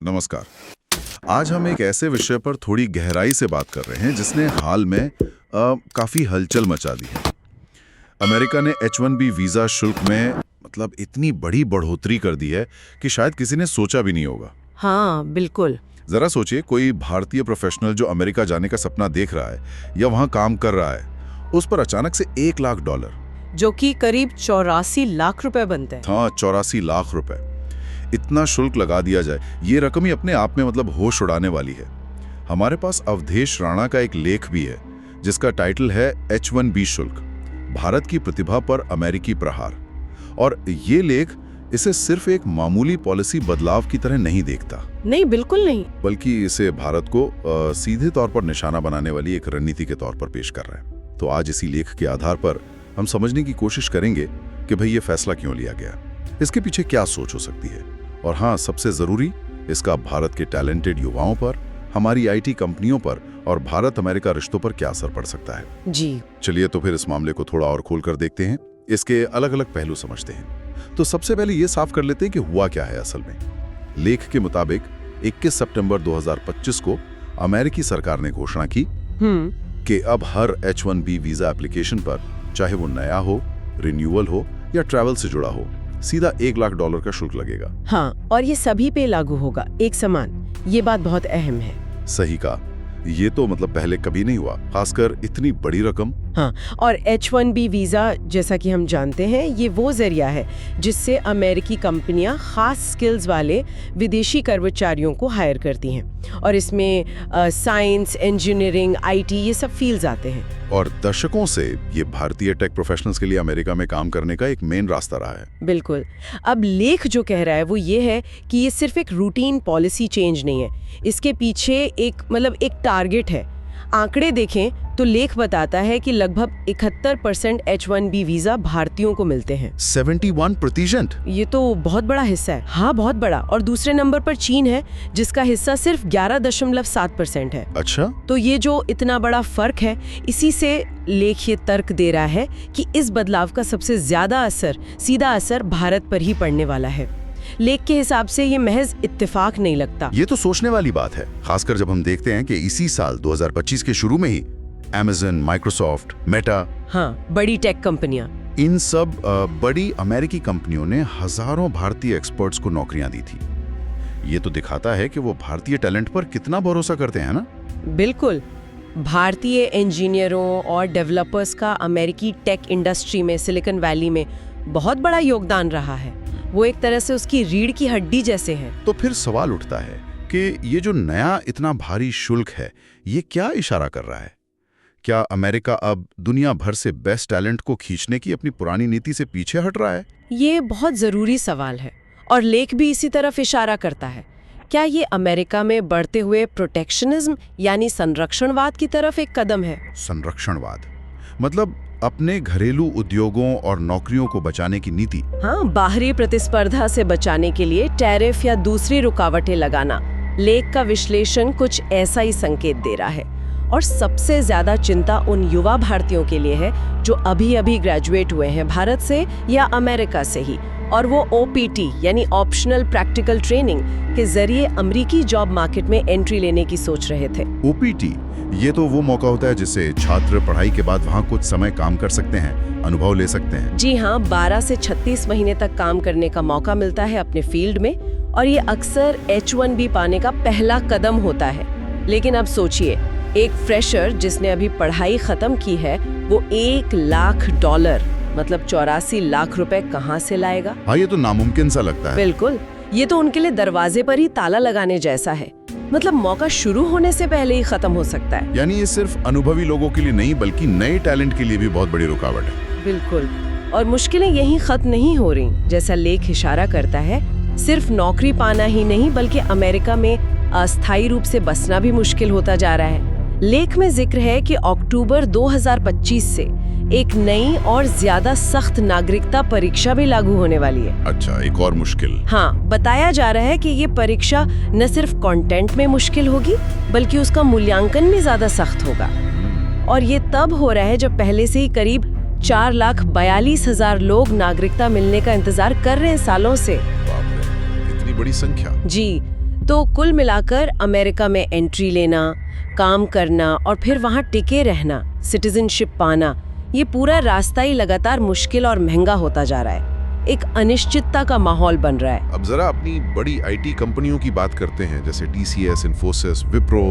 नमस्कार। आज हम एक ऐसे विषय पर थोड़ी गहराई से बात कर रहे हैं जिसने हाल में काफी हलचल मचा दी है। अमेरिका ने H-1B वीजा शुल्क में मतलब इतनी बड़ी बढ़ोतरी कर दी है कि शायद किसी ने सोचा भी नहीं होगा। हाँ बिल्कुल। जरा सोचिए, कोई भारतीय प्रोफेशनल जो अमेरिका जाने का सपना देख रहा है या वहां काम कर रहा है, उस पर अचानक से $1 लाख, जो कि करीब 84 लाख रुपए बनते हैं। हाँ, 84 लाख रुपए, इतना शुल्क लगा दिया जाए, ये रकम ही अपने आप में मतलब होश उड़ाने वाली है। हमारे पास अवधेश राणा का एक लेख भी है जिसका टाइटल है H-1B शुल्क, भारत की प्रतिभा पर अमेरिकी प्रहार। और ये लेख इसे सिर्फ एक मामूली पॉलिसी बदलाव की तरह नहीं देखता। नहीं, बिल्कुल नहीं। बल्कि इसे भारत को सीधे तौर पर निशाना बनाने वाली एक रणनीति के तौर पर पेश कर रहा है। तो आज इसी लेख के आधार पर हम समझने की कोशिश करेंगे कि भाई ये फैसला क्यों लिया गया, इसके पीछे क्या सोच हो सकती है, और हाँ, सबसे जरूरी, इसका भारत के टैलेंटेड युवाओं पर, हमारी IT कंपनियों पर और भारत अमेरिका रिश्तों पर क्या असर पड़ सकता है। जी चलिए तो फिर इस मामले को थोड़ा और खोलकर देखते हैं, इसके अलग अलग पहलू समझते हैं। तो सबसे पहले ये साफ कर लेते हैं कि हुआ क्या है असल में। लेख के मुताबिक 21 सितंबर 2025 को अमेरिकी सरकार ने घोषणा की कि अब हर H-1B वीजा एप्लीकेशन पर, चाहे वो नया हो, रिन्यूअल हो या ट्रैवल से जुड़ा हो, सीधा $1 लाख का शुल्क लगेगा। हाँ, और ये सभी पे लागू होगा, एक समान। ये बात बहुत अहम है। सही कहा, ये तो मतलब पहले कभी नहीं हुआ, खासकर इतनी बड़ी रकम। हाँ, और H-1B वीजा, जैसा कि हम जानते हैं, ये वो जरिया है जिससे अमेरिकी कंपनियां खास स्किल्स वाले विदेशी कर्मचारियों को हायर करती हैं, और इसमें साइंस, इंजीनियरिंग, IT ये सब फील्ड्स आते हैं। और दशकों से ये भारतीय टेक प्रोफेशनल्स के लिए अमेरिका में काम करने का एक मेन रास्ता रहा है। बिल्कुल। अब लेख जो कह रहा है वो ये है कि ये सिर्फ एक रूटीन पॉलिसी चेंज नहीं है, इसके पीछे एक टारगेट है। आंकड़े देखें तो लेख बताता है कि लगभग 71% H-1B वीजा भारतीयों को मिलते हैं। 71%? ये तो बहुत बड़ा हिस्सा है। हाँ, बहुत बड़ा। और दूसरे नंबर पर चीन है, जिसका हिस्सा सिर्फ 11.7% है। अच्छा, तो ये जो इतना बड़ा फर्क है, इसी से लेख ये तर्क दे रहा है कि इस बदलाव का सबसे ज्यादा सीधा असर भारत पर ही पड़ने वाला है। लेख के हिसाब से ये महज इत्तेफाक नहीं लगता। ये तो सोचने वाली बात है, खासकर जब हम देखते हैं कि इसी साल 2025 के शुरू में ही Amazon, Microsoft, Meta, हाँ, बड़ी टेक कंपनियां, इन सब बड़ी अमेरिकी कंपनियों ने हजारों भारतीय एक्सपर्ट्स को नौकरियां दी थी। ये तो दिखाता है कि वो भारतीय टैलेंट पर कितना भरोसा करते हैं ना। बिल्कुल। भारतीय इंजीनियरों और डेवलपर्स का अमेरिकी टेक इंडस्ट्री में, सिलिकॉन वैली में बहुत बड़ा योगदान रहा है। वो एक तरह से उसकी रीढ़ की हड्डी जैसे हैं। तो फिर सवाल उठता है कि ये जो नया इतना भारी शुल्क है, ये क्या इशारा कर रहा है? क्या अमेरिका अब दुनिया भर से बेस्ट टैलेंट को खींचने की अपनी पुरानी नीति से पीछे हट रहा है? ये बहुत जरूरी सवाल है, और लेख भी इसी तरफ इशारा करता है। क्या ये अमेरिका में बढ़ते हुए प्रोटेक्शनिज्म यानी संरक्षणवाद की तरफ एक कदम है? संरक्षणवाद मतलब अपने घरेलू उद्योगों और नौकरियों को बचाने की नीति? हाँ, बाहरी प्रतिस्पर्धा से बचाने के लिए टैरिफ या दूसरी रुकावटें लगाना। लेख का विश्लेषण कुछ ऐसा ही संकेत दे रहा है। और सबसे ज्यादा चिंता उन युवा भारतीयों के लिए है जो अभी ग्रेजुएट हुए हैं भारत से या अमेरिका से ही, और वो OPT यानी ऑप्शनल प्रैक्टिकल ट्रेनिंग के जरिए अमेरिकी जॉब मार्केट में एंट्री लेने की सोच रहे थे। OPT, ये तो वो मौका होता है जिससे छात्र पढ़ाई के बाद वहाँ कुछ समय काम कर सकते हैं, अनुभव ले सकते हैं। जी हाँ, 12 से 36 महीने तक काम करने का मौका मिलता है अपने फील्ड में, और ये अक्सर H-1B पाने का पहला कदम होता है। लेकिन अब सोचिए, एक फ्रेशर जिसने अभी पढ़ाई खत्म की है, वो $1 लाख मतलब 84 लाख रुपए कहाँ से लाएगा? हाँ, ये तो नामुमकिन सा लगता है। बिल्कुल, ये तो उनके लिए दरवाजे पर ही ताला लगाने जैसा है। मतलब मौका शुरू होने से पहले ही खत्म हो सकता है। यानी ये सिर्फ अनुभवी लोगों के लिए नहीं, बल्कि नए टैलेंट के लिए भी बहुत बड़ी रुकावट है। बिल्कुल, और मुश्किलें यहीं खत्म नहीं हो रही। जैसा लेख इशारा करता है, सिर्फ नौकरी पाना ही नहीं, बल्कि अमेरिका में अस्थायी रूप से बसना भी मुश्किल होता जा रहा है। लेख में जिक्र है कि अक्टूबर 2025 से एक नई और ज्यादा सख्त नागरिकता परीक्षा भी लागू होने वाली है। अच्छा, एक और मुश्किल? हाँ, बताया जा रहा है कि ये परीक्षा न सिर्फ कंटेंट में मुश्किल होगी, बल्कि उसका मूल्यांकन भी ज्यादा सख्त होगा। और ये तब हो रहा है जब पहले से ही करीब 4,42,000 लोग नागरिकता मिलने का इंतजार कर रहे हैं सालों से। बाप रे, इतनी बड़ी संख्या। जी, तो कुल मिलाकर अमेरिका में एंट्री लेना, काम करना और फिर वहाँ टिके रहना, सिटीजनशिप पाना, ये पूरा रास्ता ही लगातार मुश्किल और महंगा होता जा रहा है। एक अनिश्चितता का माहौल बन रहा है। अब जरा अपनी बड़ी आईटी कंपनियों की बात करते हैं, जैसे TCS, इन्फोसिस, विप्रो।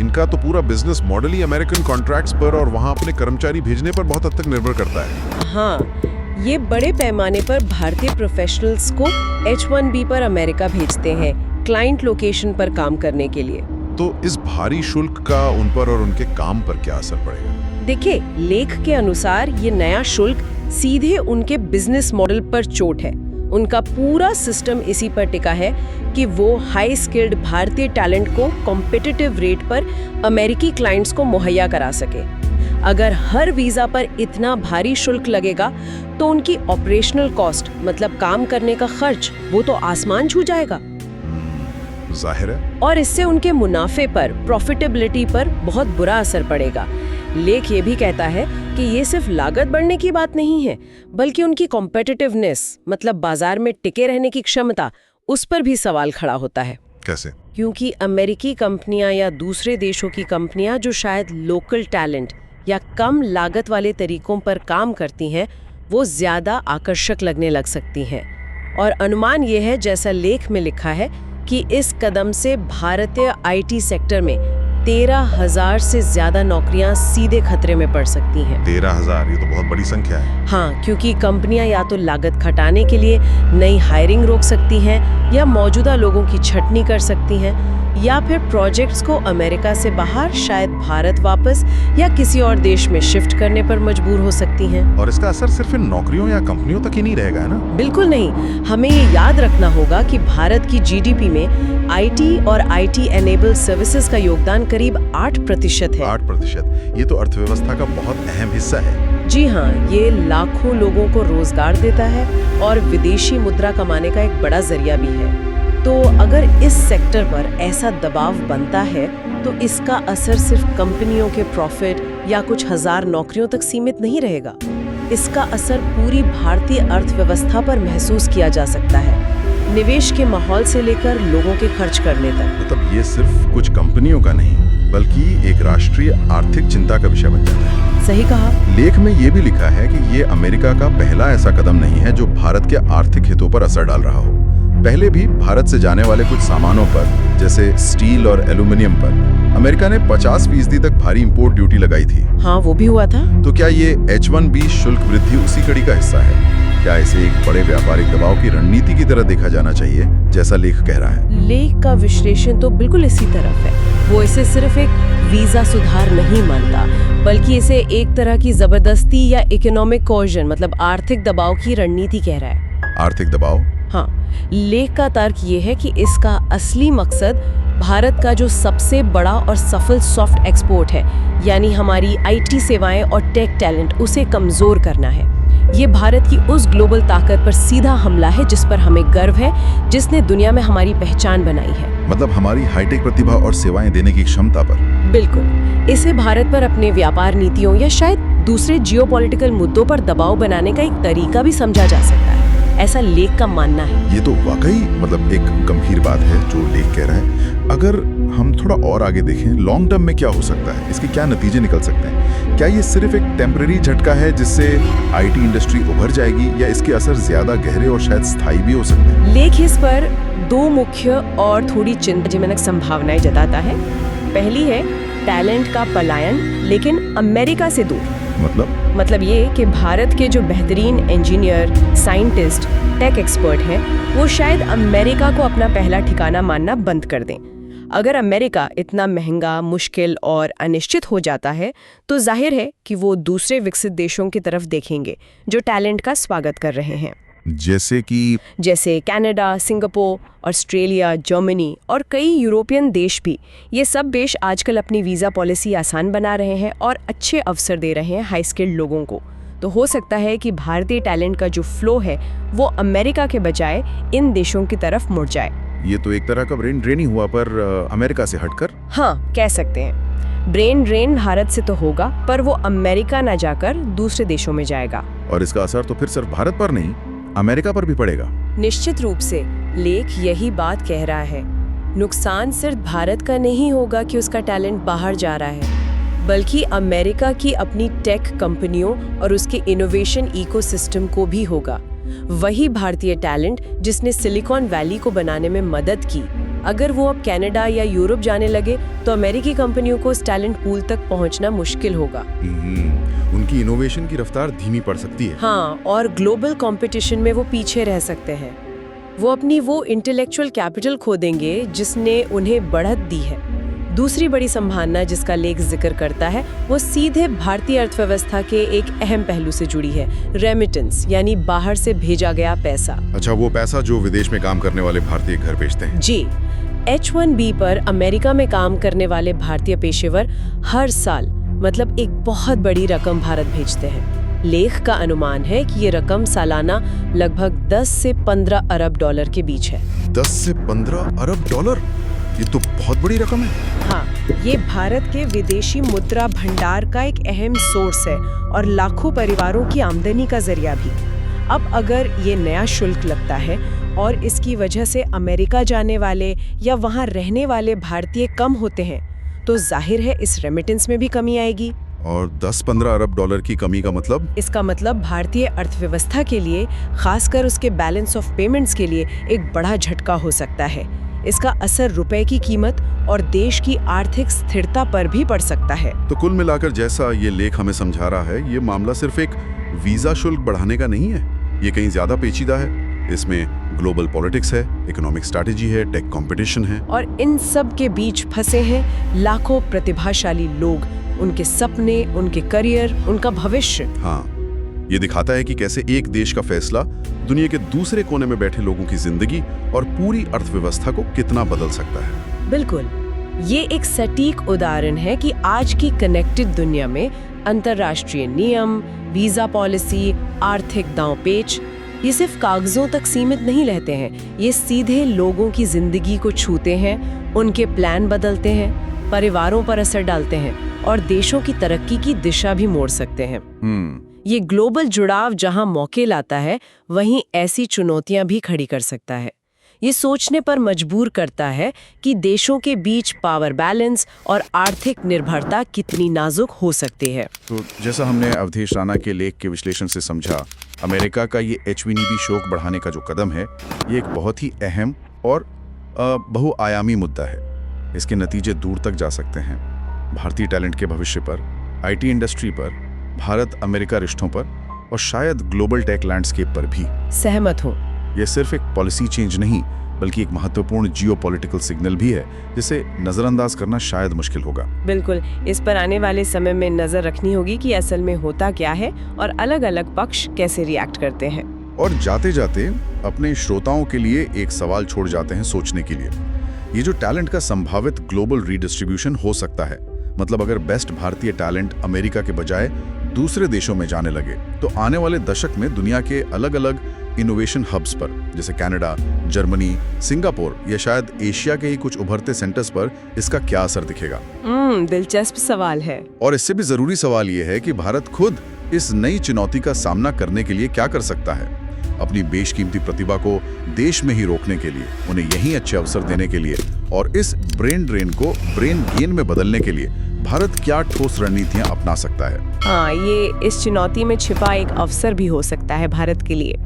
इनका तो पूरा बिजनेस मॉडल ही अमेरिकन कॉन्ट्रैक्ट्स पर और वहाँ अपने कर्मचारी भेजने पर बहुत हद तक निर्भर करता है। हाँ, ये बड़े पैमाने पर भारतीय प्रोफेशनल्स को H-1B पर अमेरिका भेजते हैं, क्लाइंट लोकेशन पर काम करने के लिए। तो इस भारी शुल्क का उन पर और उनके काम पर क्या असर पड़ेगा? देखिए, लेख के अनुसार ये नया शुल्क सीधे उनके बिजनेस मॉडल पर चोट है। उनका पूरा सिस्टम इसी पर टिका है कि वो हाई स्किल्ड भारतीय टैलेंट को कॉम्पिटिटिव रेट पर अमेरिकी क्लाइंट्स को मुहैया करा सके। अगर हर वीजा पर इतना भारी शुल्क लगेगा तो उनकी ऑपरेशनल कॉस्ट, मतलब काम करने का खर्च, वो तो आसमान छू जाएगा। जाहिर है। और इससे उनके मुनाफे पर, प्रॉफिटेबिलिटी पर बहुत बुरा असर पड़ेगा। लेख ये भी कहता है कि ये सिर्फ लागत बढ़ने की बात नहीं है, बल्कि उनकी कॉम्पिटिटिवनेस, मतलब बाजार में टिके रहने की क्षमता, उस पर भी सवाल खड़ा होता है। कैसे? क्योंकि अमेरिकी कंपनियां या दूसरे देशों की कंपनियां जो शायद लोकल टैलेंट या कम लागत वाले तरीकों पर काम करती हैं, वो ज्यादा आकर्षक लगने लग सकती हैं। और अनुमान ये है, जैसा लेख में लिखा है, कि इस कदम से भारतीय IT सेक्टर में 13,000 से ज्यादा नौकरियां सीधे खतरे में पड़ सकती हैं। 13,000, ये तो बहुत बड़ी संख्या है। हाँ, क्योंकि कंपनियां या तो लागत घटाने के लिए नई हायरिंग रोक सकती हैं, या मौजूदा लोगों की छटनी कर सकती हैं, या फिर प्रोजेक्ट्स को अमेरिका से बाहर, शायद भारत वापस या किसी और देश में शिफ्ट करने पर मजबूर हो सकती हैं। और इसका असर सिर्फ इन नौकरियों या कंपनियों तक ही नहीं रहेगा, है ना? बिल्कुल नहीं। हमें ये याद रखना होगा कि भारत की GDP में IT और IT एनेबल सर्विसेज का योगदान करीब 8% है। 8%? ये तो अर्थव्यवस्था का बहुत अहम हिस्सा है। जी हाँ, ये लाखों लोगों को रोजगार देता है और विदेशी मुद्रा कमाने का एक बड़ा जरिया भी है। तो अगर इस सेक्टर पर ऐसा दबाव बनता है तो इसका असर सिर्फ कंपनियों के प्रॉफिट या कुछ हजार नौकरियों तक सीमित नहीं रहेगा। इसका असर पूरी भारतीय अर्थव्यवस्था पर महसूस किया जा सकता है, निवेश के माहौल से लेकर लोगों के खर्च करने तक। मतलब ये सिर्फ कुछ कंपनियों का नहीं, बल्कि एक राष्ट्रीय आर्थिक चिंता का विषय बन जाता है। सही कहा। लेख में ये भी लिखा है कि ये अमेरिका का पहला ऐसा कदम नहीं है जो भारत के आर्थिक हितों पर असर डाल रहा हो। पहले भी भारत से जाने वाले कुछ सामानों पर, जैसे स्टील और एल्यूमिनियम पर, अमेरिका ने 50% तक भारी इंपोर्ट ड्यूटी लगाई थी। हाँ, वो भी हुआ था। तो क्या ये H-1B शुल्क वृद्धि उसी कड़ी का हिस्सा है? क्या इसे एक बड़े व्यापारिक दबाव की रणनीति की तरह देखा जाना चाहिए, जैसा लेख कह रहा है? लेख का विश्लेषण तो बिल्कुल इसी तरफ है। वो इसे सिर्फ एक वीजा सुधार नहीं मानता, बल्कि इसे एक तरह की जबरदस्ती या इकोनॉमिक कोर्जन, मतलब आर्थिक दबाव की रणनीति कह रहा है। आर्थिक दबाव? हाँ, लेख का तर्क ये है कि इसका असली मकसद भारत का जो सबसे बड़ा और सफल सॉफ्ट एक्सपोर्ट है, यानी हमारी IT सेवाएं और टेक टैलेंट, उसे कमजोर करना है। ये भारत की उस ग्लोबल ताकत पर सीधा हमला है जिस पर हमें गर्व है, जिसने दुनिया में हमारी पहचान बनाई है। मतलब हमारी हाईटेक प्रतिभा और सेवाएं देने की क्षमता पर। बिल्कुल। इसे भारत पर अपने व्यापार नीतियों या शायद दूसरे जियोपॉलिटिकल मुद्दों पर दबाव बनाने का एक तरीका भी समझा जा सकता है, ऐसा लेख का मानना है। ये तो वाकई मतलब एक गंभीर बात है जो लेख कह रहा है। अगर हम थोड़ा और आगे देखें, लॉन्ग टर्म में क्या हो सकता है? इसके क्या नतीजे निकल सकते हैं? क्या ये सिर्फ एक टेम्परेरी झटका है जिससे IT इंडस्ट्री उभर जाएगी, या इसके असर ज्यादा गहरे और शायद स्थायी भी हो सकते हैं? लेख इस पर दो मुख्य और थोड़ी चिंताजनक संभावनाएं जताता है। पहली है टैलेंट का पलायन, लेकिन अमेरिका से दूर। मतलब ये कि भारत के जो बेहतरीन इंजीनियर, साइंटिस्ट, टेक एक्सपर्ट हैं, वो शायद अमेरिका को अपना पहला ठिकाना मानना बंद कर दें। अगर अमेरिका इतना महंगा, मुश्किल और अनिश्चित हो जाता है, तो जाहिर है कि वो दूसरे विकसित देशों की तरफ देखेंगे जो टैलेंट का स्वागत कर रहे हैं, जैसे कनाडा, सिंगापुर, ऑस्ट्रेलिया, जर्मनी और कई यूरोपियन देश भी। ये सब देश आजकल अपनी वीज़ा पॉलिसी आसान बना रहे हैं और अच्छे अवसर दे रहे हैं हाई स्किल्ड लोगों को। तो हो सकता है कि भारतीय टैलेंट का जो फ्लो है वो अमेरिका के बजाय इन देशों की तरफ मुड़ जाए। ये तो एक तरह का ब्रेन ड्रेन ही हुआ, पर अमेरिका से हटकर। हाँ, कह सकते हैं। ब्रेन ड्रेन भारत से तो होगा, पर वो अमेरिका न जाकर दूसरे देशों में जाएगा। और इसका असर तो फिर सिर्फ भारत पर नहीं, अमेरिका पर भी पड़ेगा। निश्चित रूप से लेख यही बात कह रहा है। नुकसान सिर्फ भारत का नहीं होगा कि उसका टैलेंट बाहर जा रहा है, बल्कि अमेरिका की अपनी टेक कंपनियों और उसके इनोवेशन इकोसिस्टम को भी होगा। वही भारतीय टैलेंट जिसने सिलिकॉन वैली को बनाने में मदद की, अगर वो अब कनाडा या यूरोप जाने लगे तो अमेरिकी कंपनियों को उस टैलेंट पूल तक पहुंचना मुश्किल होगा। उनकी इनोवेशन की रफ्तार धीमी पड़ सकती है। हाँ, और ग्लोबल कंपटीशन में वो पीछे रह सकते हैं। वो अपनी वो इंटेलेक्चुअल कैपिटल खो देंगे जिसने उन्हें बढ़त दी है। दूसरी बड़ी संभावना जिसका लेख जिक्र करता है वो सीधे भारतीय अर्थव्यवस्था के एक अहम पहलू से जुड़ी है, रेमिटेंस, यानी बाहर से भेजा गया पैसा। अच्छा, वो पैसा जो विदेश में काम करने वाले भारतीय घर भेजते हैं। जी, H-1B पर अमेरिका में काम करने वाले भारतीय पेशेवर हर साल मतलब एक बहुत बड़ी रकम भारत भेजते हैं। लेख का अनुमान है कि ये रकम सालाना लगभग 10 से 15 अरब डॉलर के बीच है। 10 से 15 अरब डॉलर, ये तो बहुत बड़ी रकम है। हाँ, ये भारत के विदेशी मुद्रा भंडार का एक अहम सोर्स है और लाखों परिवारों की आमदनी का जरिया भी। अब अगर ये नया शुल्क लगता है और इसकी वजह से अमेरिका जाने वाले या वहाँ रहने वाले भारतीय कम होते हैं, तो जाहिर है इस रेमिटेंस में भी कमी आएगी। और 10-15 अरब डॉलर की कमी का मतलब? इसका मतलब भारतीय अर्थव्यवस्था के लिए, खासकर उसके बैलेंस ऑफ पेमेंट्स के लिए एक बड़ा झटका हो सकता है। इसका असर रुपए की कीमत और देश की आर्थिक स्थिरता पर भी पड़ सकता है। तो कुल मिलाकर जैसा ये लेख हमें समझा रहा है, ये मामला सिर्फ एक वीजा शुल्क बढ़ाने का नहीं है, ये कहीं ज्यादा पेचीदा है। इसमें ग्लोबल पॉलिटिक्स है, इकोनॉमिक स्ट्रैटेजी है, टेक कंपटीशन है, और इन सब के बीच फंसे हैं लाखों प्रतिभाशाली लोग, उनके सपने, उनके करियर, उनका भविष्य। हाँ, ये दिखाता है कि कैसे एक देश का फैसला दुनिया के दूसरे कोने में बैठे लोगों की जिंदगी और पूरी अर्थव्यवस्था को कितना बदल सकता है। बिल्कुल, ये एक सटीक उदाहरण है कि आज की कनेक्टेड दुनिया में अंतर्राष्ट्रीय नियम, वीजा पॉलिसी, आर्थिक दांवपेच, ये सिर्फ कागजों तक सीमित नहीं रहते हैं, ये सीधे लोगों की जिंदगी को छूते हैं, उनके प्लान बदलते हैं, परिवारों पर असर डालते हैं और देशों की तरक्की की दिशा भी मोड़ सकते हैं। ये ग्लोबल जुड़ाव जहां मौके लाता है, वहीं ऐसी चुनौतियां भी खड़ी कर सकता है। ये सोचने पर मजबूर करता है कि देशों के बीच पावर बैलेंस और आर्थिक निर्भरता कितनी नाजुक हो सकती है। तो जैसा हमने अवधेश राणा के लेख के विश्लेषण से समझा, अमेरिका का ये H-1B शुल्क बढ़ाने का जो कदम है, ये एक बहुत ही अहम और बहुआयामी मुद्दा है। इसके नतीजे दूर तक जा सकते हैं, भारतीय टैलेंट के भविष्य पर, IT इंडस्ट्री पर, भारत अमेरिका रिश्तों पर और शायद ग्लोबल टेक लैंडस्केप पर भी। सहमत हूँ। ये सिर्फ एक पॉलिसी चेंज नहीं, बल्कि एक महत्वपूर्ण जियोपॉलिटिकल सिग्नल भी है, जिसे नजरअंदाज करना शायद मुश्किल होगा। बिल्कुल, इस पर आने वाले समय में नजर रखनी होगी कि असल में होता क्या है और अलग-अलग पक्ष कैसे रिएक्ट करते हैं। और जाते जाते अपने श्रोताओं के लिए एक सवाल छोड़ जाते हैं सोचने के लिए। ये जो टैलेंट का संभावित ग्लोबल रीडिस्ट्रीब्यूशन हो सकता है, मतलब अगर बेस्ट भारतीय टैलेंट अमेरिका के बजाय दूसरे देशों में जाने लगे, तो आने वाले दशक में दुनिया के अलग-अलग इनोवेशन हब्स पर, जैसे कनाडा, जर्मनी, सिंगापुर या शायद एशिया के ही कुछ उभरते सेंटर्स पर इसका क्या असर दिखेगा? दिलचस्प सवाल है। और इससे भी जरूरी सवाल ये है कि भारत खुद इस नई चुनौती का सामना करने के लिए क्या कर सकता है। अपनी बेशकीमती प्रतिभा को देश में ही रोकने के लिए, उन्हें यहीं अच्छे अवसर देने के लिए और इस ब्रेन ड्रेन को ब्रेन गेन में बदलने के लिए भारत क्या ठोस रणनीतियां अपना सकता है? हाँ, ये इस चुनौती में छिपा एक अवसर भी हो सकता है भारत के लिए।